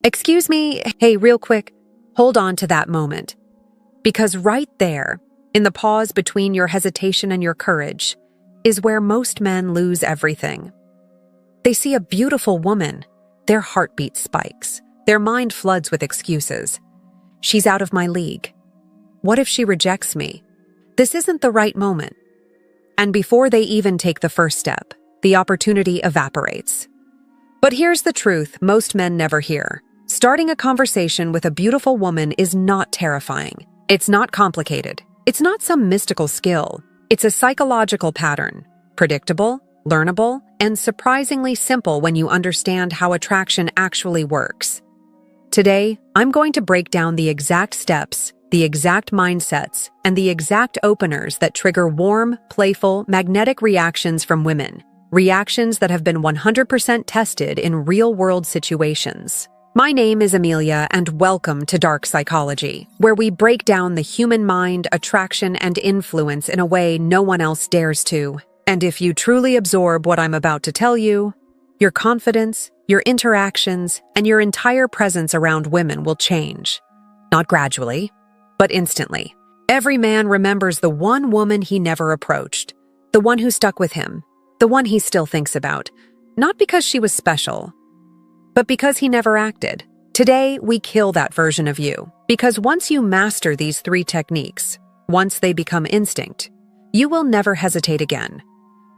Excuse me, hey, real quick, hold on to that moment. Because right there, in the pause between your hesitation and your courage, is where most men lose everything. They see a beautiful woman, their heartbeat spikes, their mind floods with excuses. She's out of my league. What if she rejects me? This isn't the right moment. And before they even take the first step, the opportunity evaporates. But here's the truth most men never hear. Starting a conversation with a beautiful woman is not terrifying. It's not complicated. It's not some mystical skill. It's a psychological pattern, predictable, learnable, and surprisingly simple when you understand how attraction actually works. Today, I'm going to break down the exact steps, the exact mindsets, and the exact openers that trigger warm, playful, magnetic reactions from women. Reactions that have been 100% tested in real-world situations. My name is Amelia, and welcome to Dark Psychology, where we break down the human mind, attraction, and influence in a way no one else dares to. And if you truly absorb what I'm about to tell you, your confidence, your interactions, and your entire presence around women will change. Not gradually, but instantly. Every man remembers the one woman he never approached, the one who stuck with him, the one he still thinks about, not because she was special, but because he never acted. Today, we kill that version of you, because once you master these 3 techniques, once they become instinct, you will never hesitate again.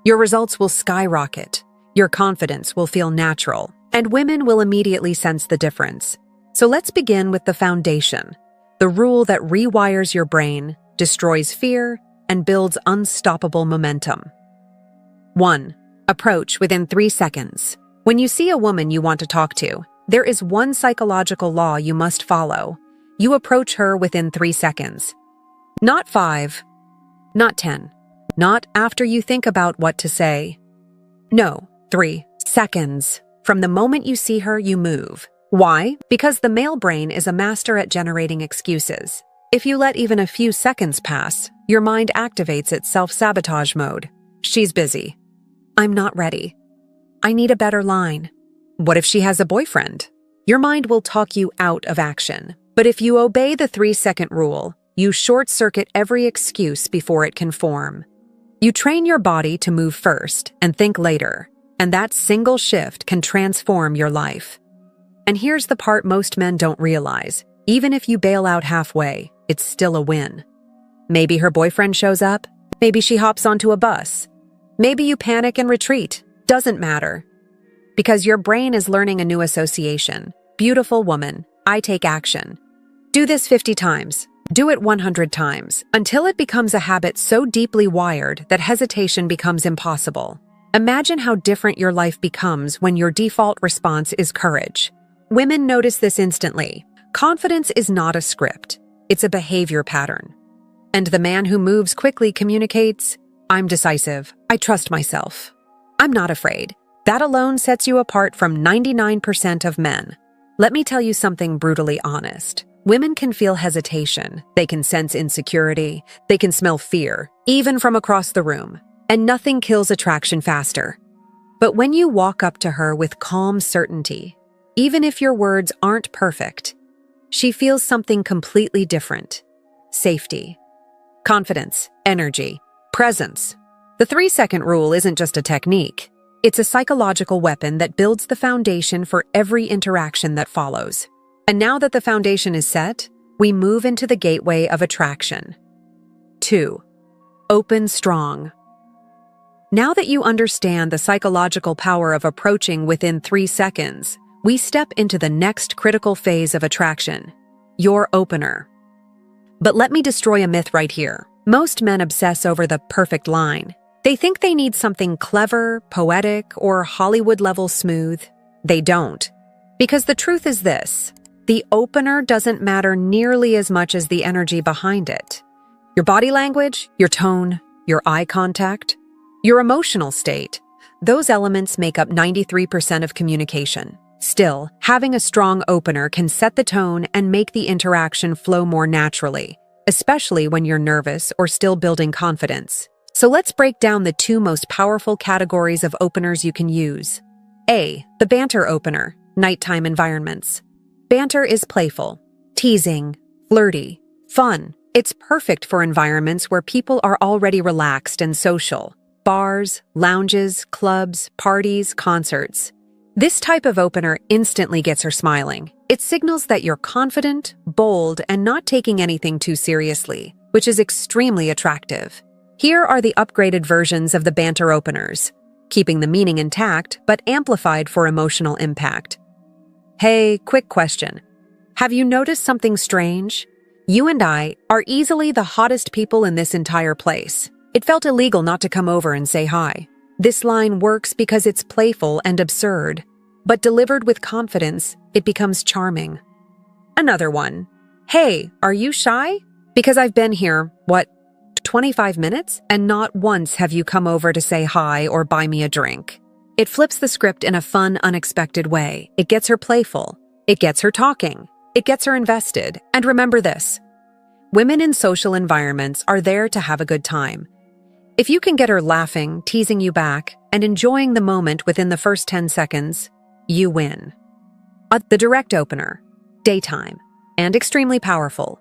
Your results will skyrocket, your confidence will feel natural, and women will immediately sense the difference. So let's begin with the foundation, the rule that rewires your brain, destroys fear, and builds unstoppable momentum. 1. Approach within 3 seconds. When you see a woman you want to talk to, there is one psychological law you must follow. You approach her within 3 seconds. Not 5, not 10, not after you think about what to say. No, 3 seconds. From the moment you see her, you move. Why? Because the male brain is a master at generating excuses. If you let even a few seconds pass, your mind activates its self-sabotage mode. She's busy. I'm not ready. I need a better line. What if she has a boyfriend? Your mind will talk you out of action. But if you obey the 3-second rule, you short-circuit every excuse before it can form. You train your body to move first and think later, and that single shift can transform your life. And here's the part most men don't realize. Even if you bail out halfway, it's still a win. Maybe her boyfriend shows up. Maybe she hops onto a bus. Maybe you panic and retreat. Doesn't matter. Because your brain is learning a new association. Beautiful woman, I take action. Do this 50 times. Do it 100 times, until it becomes a habit so deeply wired that hesitation becomes impossible. Imagine how different your life becomes when your default response is courage. Women notice this instantly. Confidence is not a script. It's a behavior pattern. And the man who moves quickly communicates, I'm decisive. I trust myself. I'm not afraid. That alone sets you apart from 99% of men. Let me tell you something brutally honest. Women can feel hesitation. They can sense insecurity. They can smell fear, even from across the room. And nothing kills attraction faster. But when you walk up to her with calm certainty, even if your words aren't perfect, she feels something completely different. Safety, confidence, energy, presence. The 3-second rule isn't just a technique. It's a psychological weapon that builds the foundation for every interaction that follows. And now that the foundation is set, we move into the gateway of attraction. 2. Open strong. Now that you understand the psychological power of approaching within 3 seconds, we step into the next critical phase of attraction, your opener. But let me destroy a myth right here. Most men obsess over the perfect line. They think they need something clever, poetic, or Hollywood-level smooth. They don't. Because the truth is this, the opener doesn't matter nearly as much as the energy behind it. Your body language, your tone, your eye contact, your emotional state, those elements make up 93% of communication. Still, having a strong opener can set the tone and make the interaction flow more naturally, especially when you're nervous or still building confidence. So let's break down the 2 most powerful categories of openers you can use. A. The banter opener, nighttime environments. Banter is playful, teasing, flirty, fun. It's perfect for environments where people are already relaxed and social. Bars, lounges, clubs, parties, concerts. This type of opener instantly gets her smiling. It signals that you're confident, bold, and not taking anything too seriously, which is extremely attractive. Here are the upgraded versions of the banter openers, keeping the meaning intact but amplified for emotional impact. Hey, quick question. Have you noticed something strange? You and I are easily the hottest people in this entire place. It felt illegal not to come over and say hi. This line works because it's playful and absurd, but delivered with confidence, it becomes charming. Another one. Hey, are you shy? Because I've been here, 25 minutes? And not once have you come over to say hi or buy me a drink. It flips the script in a fun, unexpected way. It gets her playful. It gets her talking. It gets her invested. And remember this. Women in social environments are there to have a good time. If you can get her laughing, teasing you back, and enjoying the moment within the first 10 seconds, you win. The direct opener. Daytime. And extremely powerful.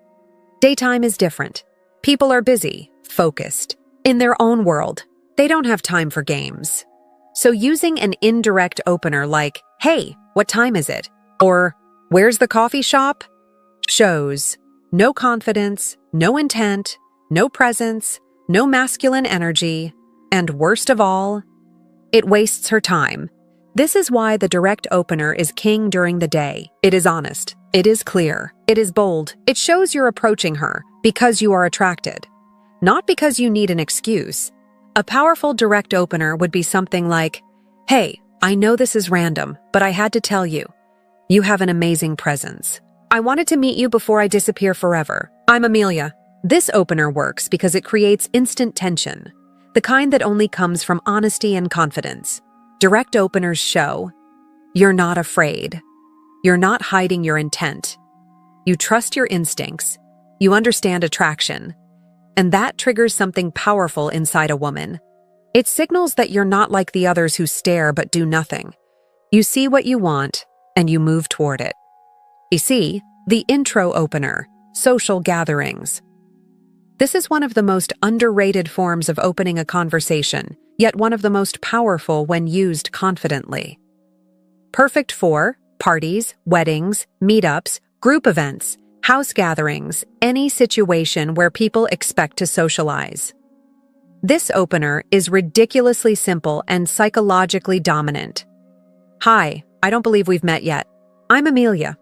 Daytime is different. People are busy, focused, in their own world. They don't have time for games. So using an indirect opener like, hey, what time is it? Or, where's the coffee shop? Shows no confidence, no intent, no presence, no masculine energy, and worst of all, it wastes her time. This is why the direct opener is king during the day. It is honest. It is clear. It is bold. It shows you're approaching her because you are attracted, not because you need an excuse. A powerful direct opener would be something like, hey, I know this is random, but I had to tell you. You have an amazing presence. I wanted to meet you before I disappear forever. I'm Amelia. This opener works because it creates instant tension, the kind that only comes from honesty and confidence. Direct openers show you're not afraid. You're not hiding your intent. You trust your instincts. You understand attraction. And that triggers something powerful inside a woman. It signals that you're not like the others who stare but do nothing. You see what you want, and you move toward it. You see, the intro opener, social gatherings. This is one of the most underrated forms of opening a conversation, yet one of the most powerful when used confidently. Perfect for parties, weddings, meetups, group events, house gatherings, any situation where people expect to socialize. This opener is ridiculously simple and psychologically dominant. Hi, I don't believe we've met yet. I'm Amelia.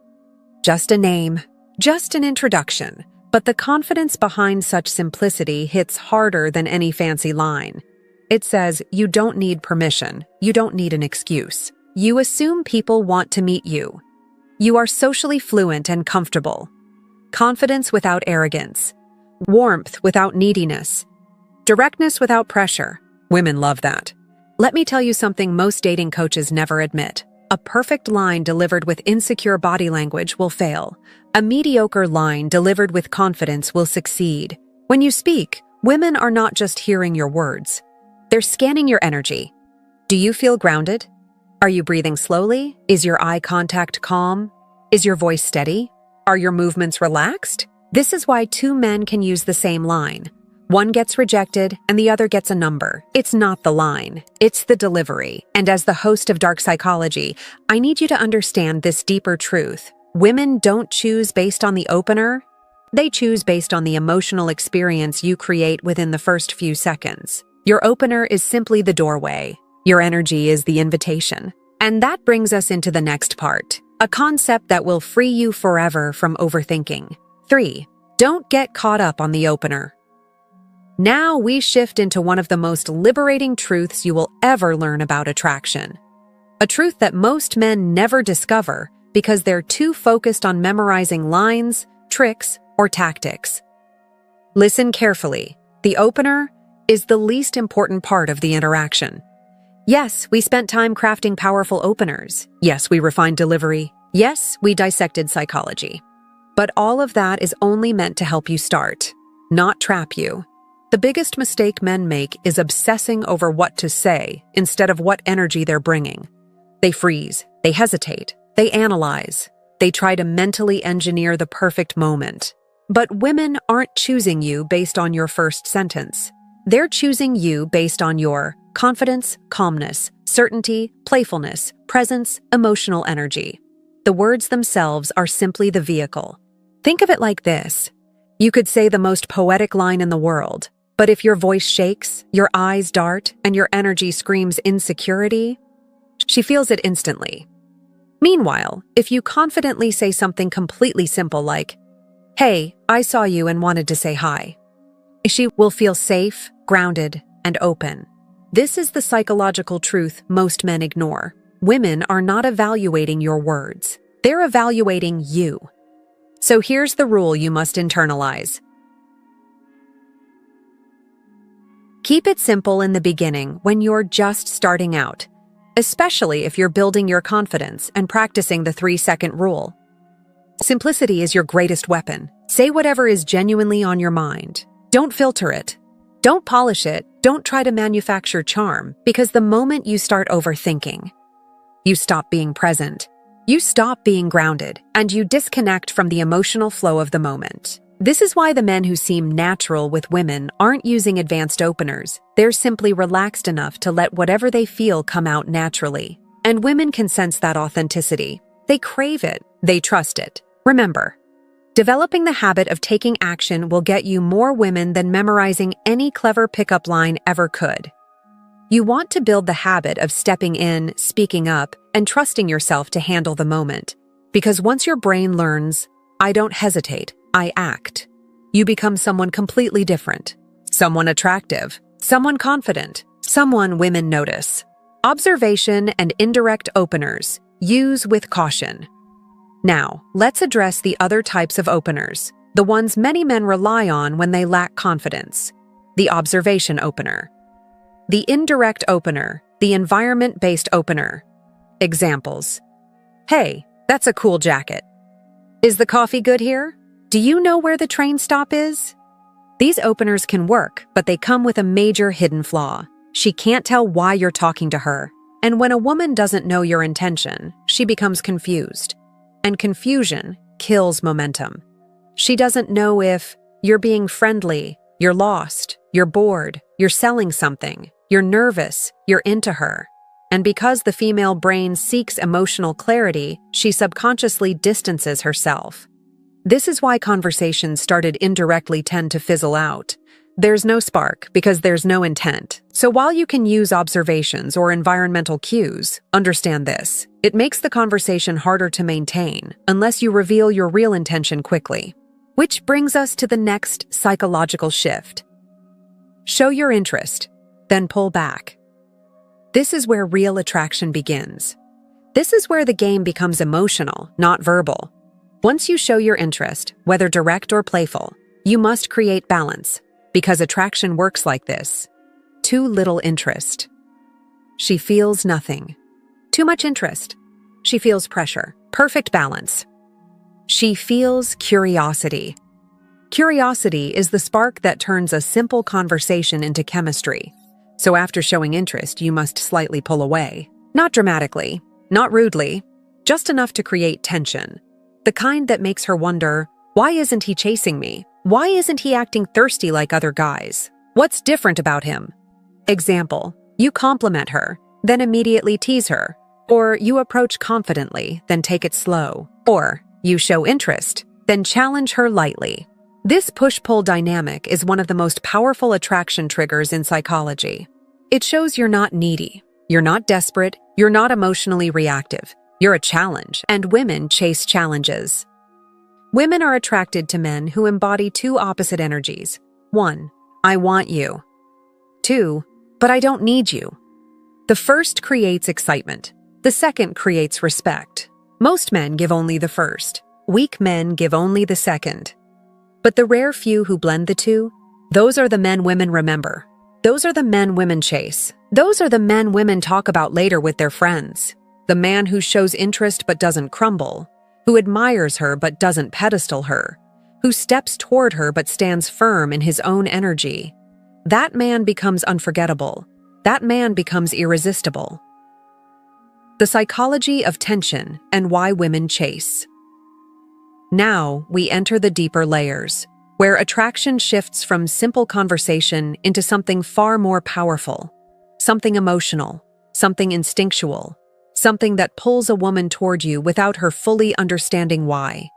Just a name, just an introduction, but the confidence behind such simplicity hits harder than any fancy line. It says you don't need permission, you don't need an excuse. You assume people want to meet you. You are socially fluent and comfortable. Confidence without arrogance. Warmth without neediness. Directness without pressure. Women love that. Let me tell you something most dating coaches never admit. A perfect line delivered with insecure body language will fail. A mediocre line delivered with confidence will succeed. When you speak, women are not just hearing your words. They're scanning your energy. Do you feel grounded? Are you breathing slowly? Is your eye contact calm? Is your voice steady? Are your movements relaxed? This is why two men can use the same line. One gets rejected and the other gets a number. It's not the line, it's the delivery. And as the host of Dark Psychology, I need you to understand this deeper truth. Women don't choose based on the opener. They choose based on the emotional experience you create within the first few seconds. Your opener is simply the doorway. Your energy is the invitation. And that brings us into the next part, a concept that will free you forever from overthinking. 3. Don't get caught up on the opener. Now we shift into one of the most liberating truths you will ever learn about attraction. A truth that most men never discover because they're too focused on memorizing lines, tricks, or tactics. Listen carefully. The opener is the least important part of the interaction. Yes, we spent time crafting powerful openers. Yes, we refined delivery. Yes, we dissected psychology. But all of that is only meant to help you start, not trap you. The biggest mistake men make is obsessing over what to say instead of what energy they're bringing. They freeze, they hesitate, they analyze. They try to mentally engineer the perfect moment. But women aren't choosing you based on your first sentence. They're choosing you based on your confidence, calmness, certainty, playfulness, presence, emotional energy. The words themselves are simply the vehicle. Think of it like this. You could say the most poetic line in the world, but if your voice shakes, your eyes dart, and your energy screams insecurity, she feels it instantly. Meanwhile, if you confidently say something completely simple like, "Hey, I saw you and wanted to say hi," she will feel safe, grounded, and open. This is the psychological truth most men ignore. Women are not evaluating your words. They're evaluating you. So here's the rule you must internalize. Keep it simple in the beginning when you're just starting out, especially if you're building your confidence and practicing the 3-second rule. Simplicity is your greatest weapon. Say whatever is genuinely on your mind. Don't filter it. Don't polish it. Don't try to manufacture charm, because the moment you start overthinking, you stop being present. You stop being grounded, and you disconnect from the emotional flow of the moment. This is why the men who seem natural with women aren't using advanced openers. They're simply relaxed enough to let whatever they feel come out naturally. And women can sense that authenticity. They crave it. They trust it. Remember, developing the habit of taking action will get you more women than memorizing any clever pickup line ever could. You want to build the habit of stepping in, speaking up, and trusting yourself to handle the moment. Because once your brain learns, "I don't hesitate, I act," you become someone completely different. Someone attractive, someone confident, someone women notice. Observation and indirect openers. Use with caution. Now, let's address the other types of openers, the ones many men rely on when they lack confidence. The observation opener. The indirect opener, the environment-based opener. Examples. "Hey, that's a cool jacket. Is the coffee good here? Do you know where the train stop is?" These openers can work, but they come with a major hidden flaw. She can't tell why you're talking to her. And when a woman doesn't know your intention, she becomes confused. And confusion kills momentum. She doesn't know if you're being friendly, you're lost, you're bored, you're selling something, you're nervous, you're into her. And because the female brain seeks emotional clarity, she subconsciously distances herself. This is why conversations started indirectly tend to fizzle out. There's no spark because there's no intent. So while you can use observations or environmental cues, understand this: it makes the conversation harder to maintain unless you reveal your real intention quickly. Which brings us to the next psychological shift. Show your interest, then pull back. This is where real attraction begins. This is where the game becomes emotional, not verbal. Once you show your interest, whether direct or playful, you must create balance. Because attraction works like this. Too little interest. She feels nothing. Too much interest. She feels pressure. Perfect balance. She feels curiosity. Curiosity is the spark that turns a simple conversation into chemistry. So after showing interest, you must slightly pull away. Not dramatically, not rudely, just enough to create tension. The kind that makes her wonder, why isn't he chasing me? Why isn't he acting thirsty like other guys? What's different about him? Example, you compliment her, then immediately tease her. Or you approach confidently, then take it slow. Or you show interest, then challenge her lightly. This push-pull dynamic is one of the most powerful attraction triggers in psychology. It shows you're not needy, you're not desperate, you're not emotionally reactive. You're a challenge, and women chase challenges. Women are attracted to men who embody two opposite energies. 1, I want you. 2, but I don't need you. The first creates excitement. The second creates respect. Most men give only the first. Weak men give only the second. But the rare few who blend the two, those are the men women remember. Those are the men women chase. Those are the men women talk about later with their friends. The man who shows interest but doesn't crumble, who admires her but doesn't pedestal her, who steps toward her but stands firm in his own energy. That man becomes unforgettable. That man becomes irresistible. The psychology of tension and why women chase. Now we enter the deeper layers, where attraction shifts from simple conversation into something far more powerful, something emotional, something instinctual, something that pulls a woman toward you without her fully understanding why.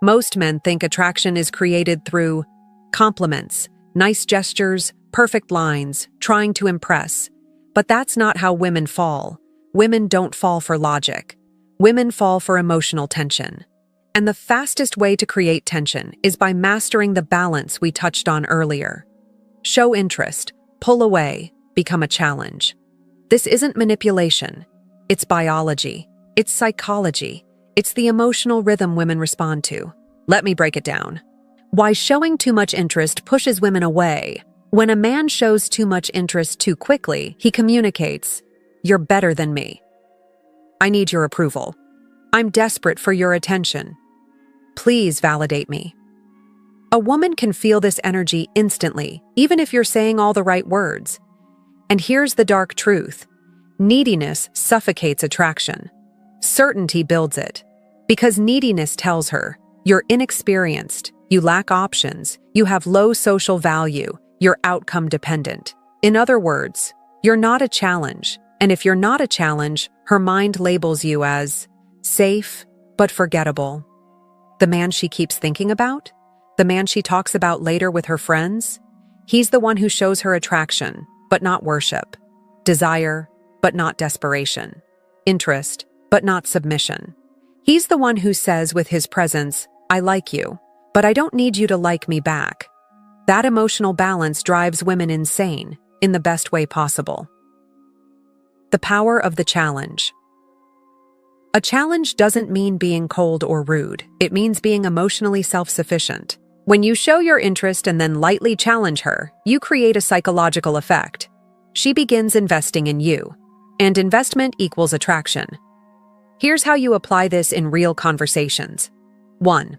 Most men think attraction is created through compliments, nice gestures, perfect lines, trying to impress. But that's not how women fall. Women don't fall for logic. Women fall for emotional tension. And the fastest way to create tension is by mastering the balance we touched on earlier. Show interest, pull away, become a challenge. This isn't manipulation. It's biology. It's psychology. It's the emotional rhythm women respond to. Let me break it down. Why showing too much interest pushes women away. When a man shows too much interest too quickly, he communicates, "You're better than me. I need your approval. I'm desperate for your attention. Please validate me." A woman can feel this energy instantly, even if you're saying all the right words. And here's the dark truth. Neediness suffocates attraction. Certainty builds it. Because neediness tells her, you're inexperienced, you lack options, you have low social value, you're outcome dependent. In other words, you're not a challenge. And if you're not a challenge, her mind labels you as safe but forgettable. The man she keeps thinking about? The man she talks about later with her friends? He's the one who shows her attraction, but not worship. Desire, but not desperation. Interest, but not submission. He's the one who says with his presence, "I like you, but I don't need you to like me back." That emotional balance drives women insane, in the best way possible. The power of the challenge. A challenge doesn't mean being cold or rude. It means being emotionally self-sufficient. When you show your interest and then lightly challenge her, you create a psychological effect. She begins investing in you. And investment equals attraction. Here's how you apply this in real conversations. 1.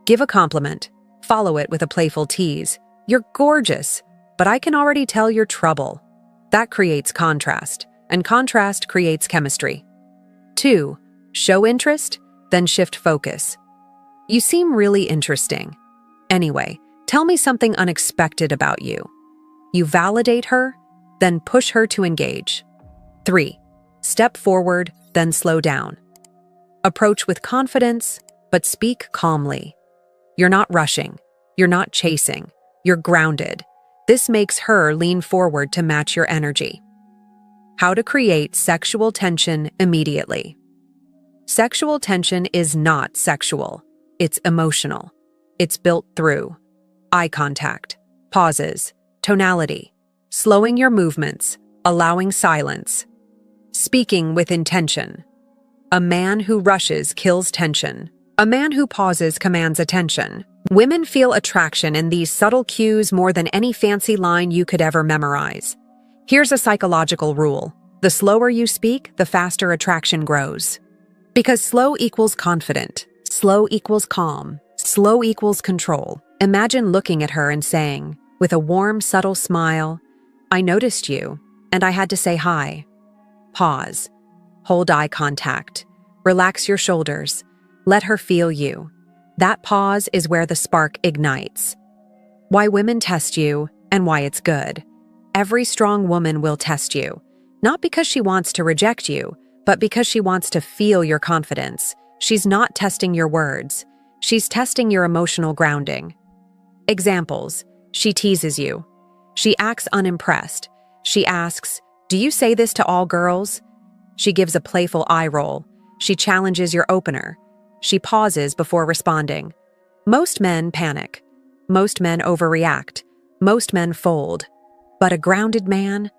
Give a compliment. Follow it with a playful tease. "You're gorgeous, but I can already tell you're trouble." That creates contrast, and contrast creates chemistry. 2. Show interest, then shift focus. "You seem really interesting. Anyway, tell me something unexpected about you." You validate her, then push her to engage. 3. Step forward, then slow down. Approach with confidence, but speak calmly. You're not rushing. You're not chasing. You're grounded. This makes her lean forward to match your energy. How to create sexual tension immediately. Sexual tension is not sexual. It's emotional. It's built through eye contact, pauses, tonality, slowing your movements, allowing silence, speaking with intention. A man who rushes kills tension. A man who pauses commands attention. Women feel attraction in these subtle cues more than any fancy line you could ever memorize. Here's a psychological rule. The slower you speak, the faster attraction grows. Because slow equals confident, slow equals calm, slow equals control. Imagine looking at her and saying, with a warm, subtle smile, "I noticed you, and I had to say hi." Pause. Hold eye contact. Relax your shoulders. Let her feel you. That pause is where the spark ignites. Why women test you and why it's good. Every strong woman will test you, not because she wants to reject you, but because she wants to feel your confidence. She's not testing your words. She's testing your emotional grounding. Examples. She teases you. She acts unimpressed. She asks, "Do you say this to all girls?" She gives a playful eye roll. She challenges your opener. She pauses before responding. Most men panic. Most men overreact. Most men fold. But a grounded man?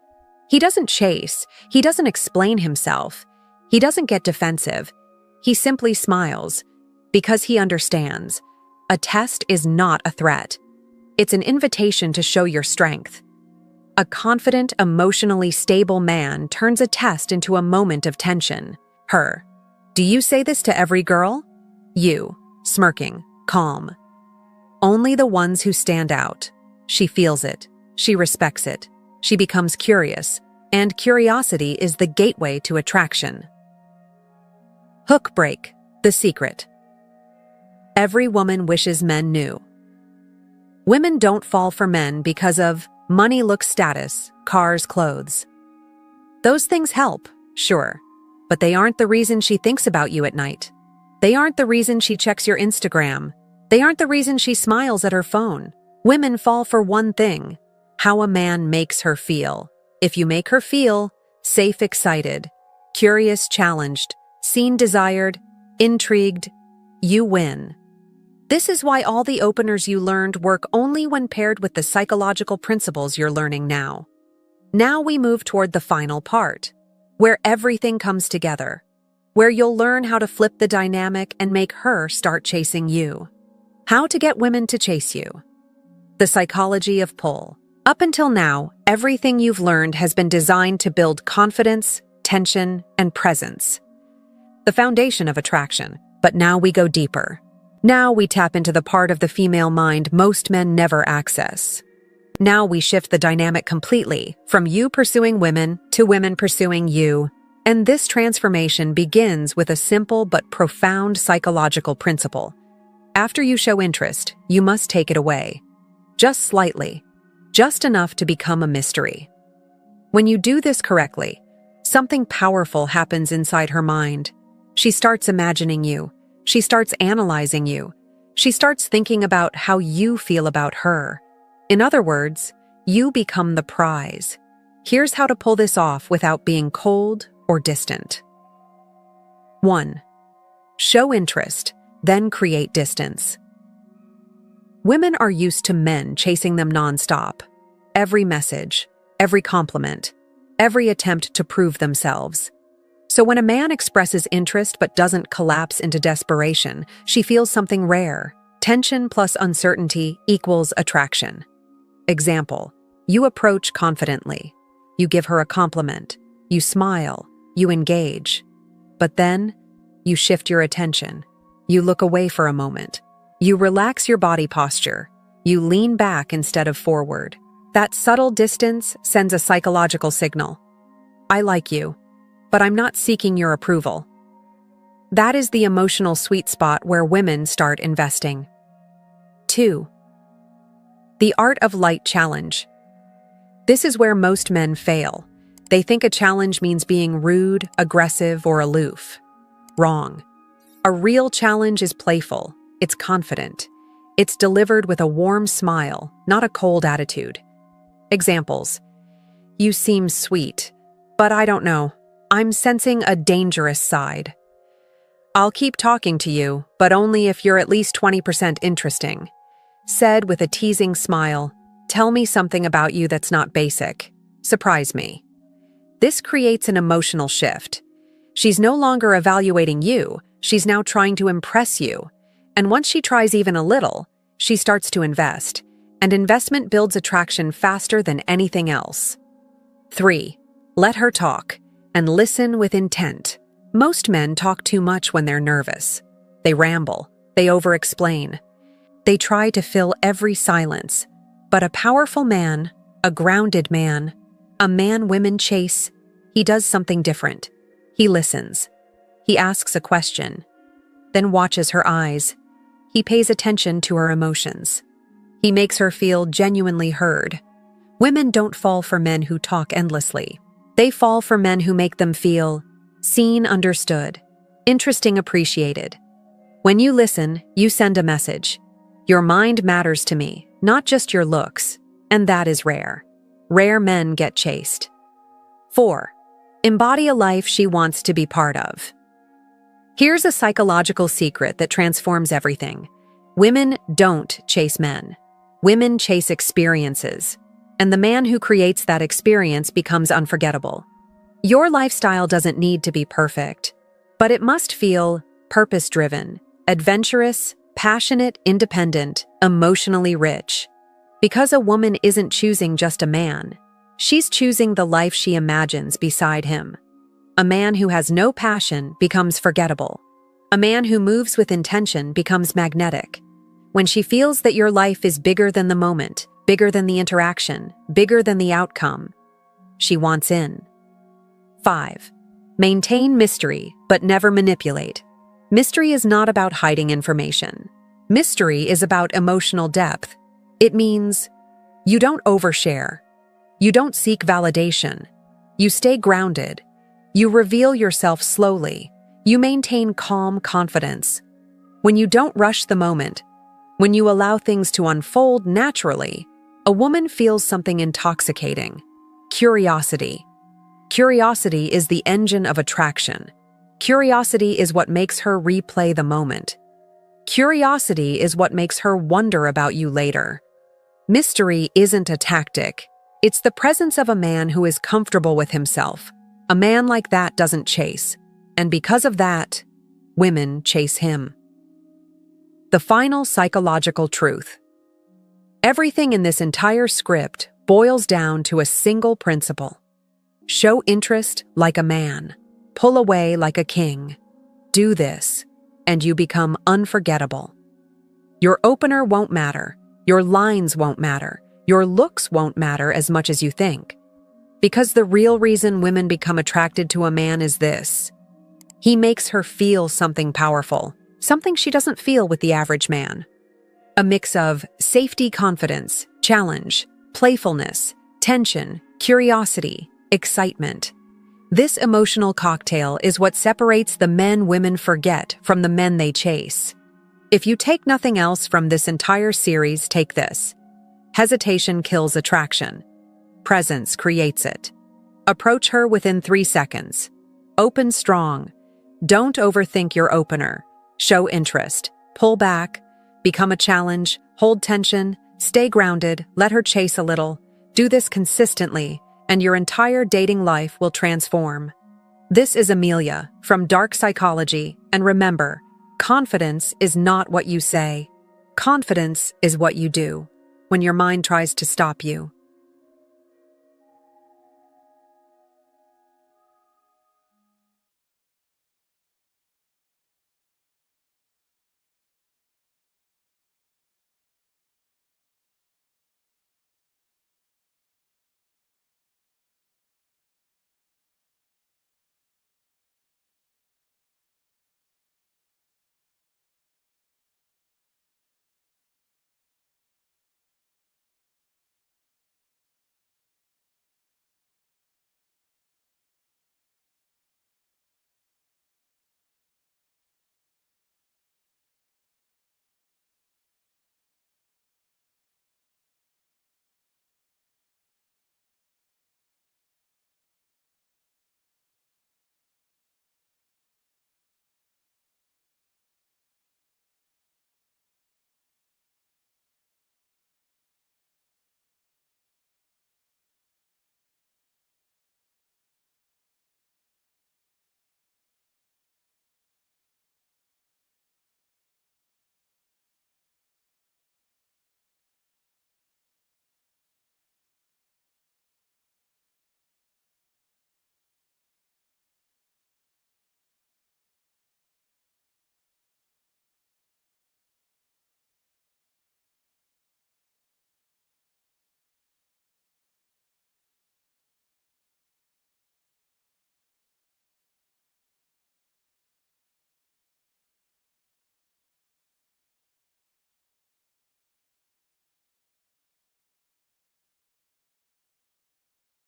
He doesn't chase. He doesn't explain himself. He doesn't get defensive. He simply smiles. Because he understands. A test is not a threat. It's an invitation to show your strength. A confident, emotionally stable man turns a test into a moment of tension. Her. "Do you say this to every girl?" You. Smirking. Calm. Only the ones who stand out. She feels it. She respects it. She becomes curious. And curiosity is the gateway to attraction. Hook break. The secret. every woman wishes men knew. Women don't fall for men because of money, looks, status, cars, clothes. Those things help, sure, but they aren't the reason she thinks about you at night. They aren't the reason she checks your Instagram. They aren't the reason she smiles at her phone. Women fall for one thing: how a man makes her feel. If you make her feel safe, excited, curious, challenged, seen, desired, intrigued, you win. This is why all the openers you learned work only when paired with the psychological principles you're learning now. Now we move toward the final part, where everything comes together, where you'll learn how to flip the dynamic and make her start chasing you. How to get women to chase you. The psychology of pull. Up until now, everything you've learned has been designed to build confidence, tension, and presence. The foundation of attraction. But now we go deeper. Now we tap into the part of the female mind most men never access. Now we shift the dynamic completely, from you pursuing women to women pursuing you. And this transformation begins with a simple but profound psychological principle. After you show interest, you must take it away. Just slightly. Just enough to become a mystery. When you do this correctly, something powerful happens inside her mind. She starts imagining you. She starts analyzing you. She starts thinking about how you feel about her. In other words, you become the prize. Here's how to pull this off without being cold or distant. 1. Show interest, then create distance. Women are used to men chasing them nonstop. Every message, every compliment, every attempt to prove themselves. So when a man expresses interest but doesn't collapse into desperation, she feels something rare. Tension plus uncertainty equals attraction. Example, you approach confidently. You give her a compliment. You smile. You engage. But then, you shift your attention. You look away for a moment. You relax your body posture. You lean back instead of forward. That subtle distance sends a psychological signal. I like you, but I'm not seeking your approval. That is the emotional sweet spot where women start investing. 2. The art of light challenge. This is where most men fail. They think a challenge means being rude, aggressive, or aloof. Wrong. A real challenge is playful. It's confident. It's delivered with a warm smile, not a cold attitude. Examples. You seem sweet, but I don't know. I'm sensing a dangerous side. I'll keep talking to you, but only if you're at least 20% interesting. Said with a teasing smile, tell me something about you that's not basic. Surprise me. This creates an emotional shift. She's no longer evaluating you, she's now trying to impress you. And once she tries even a little, she starts to invest. And investment builds attraction faster than anything else. 3. Let her talk, and listen with intent. Most men talk too much when they're nervous. They ramble. They over-explain. They try to fill every silence. But a powerful man, a grounded man, a man women chase, he does something different. He listens. He asks a question, then watches her eyes. He pays attention to her emotions. He makes her feel genuinely heard. Women don't fall for men who talk endlessly. They fall for men who make them feel seen, understood, interesting, appreciated. When you listen, you send a message. Your mind matters to me, not just your looks, and that is rare. Rare men get chased. 4. Embody a life she wants to be part of. Here's a psychological secret that transforms everything. Women don't chase men. Women chase experiences. And the man who creates that experience becomes unforgettable. Your lifestyle doesn't need to be perfect, but it must feel purpose-driven, adventurous, passionate, independent, emotionally rich. Because a woman isn't choosing just a man, she's choosing the life she imagines beside him. A man who has no passion becomes forgettable. A man who moves with intention becomes magnetic. When she feels that your life is bigger than the moment, bigger than the interaction, bigger than the outcome, she wants in. 5. Maintain mystery, but never manipulate. Mystery is not about hiding information. Mystery is about emotional depth. It means you don't overshare. You don't seek validation. You stay grounded. You reveal yourself slowly. You maintain calm confidence. When you don't rush the moment, when you allow things to unfold naturally, a woman feels something intoxicating. Curiosity. Curiosity is the engine of attraction. Curiosity is what makes her replay the moment. Curiosity is what makes her wonder about you later. Mystery isn't a tactic. It's the presence of a man who is comfortable with himself. A man like that doesn't chase. And because of that, women chase him. The final psychological truth. Everything in this entire script boils down to a single principle. Show interest like a man. Pull away like a king. Do this, and you become unforgettable. Your opener won't matter. Your lines won't matter. Your looks won't matter as much as you think. Because the real reason women become attracted to a man is this. He makes her feel something powerful, something she doesn't feel with the average man. A mix of safety, confidence, challenge, playfulness, tension, curiosity, excitement. This emotional cocktail is what separates the men women forget from the men they chase. If you take nothing else from this entire series, take this. Hesitation kills attraction. Presence creates it. Approach her within 3 seconds. Open strong. Don't overthink your opener. Show interest. Pull back. Become a challenge. Hold tension. Stay grounded. Let her chase a little. Do this consistently, and your entire dating life will transform. This is Amelia from Dark Psychology, and remember, confidence is not what you say. Confidence is what you do when your mind tries to stop you.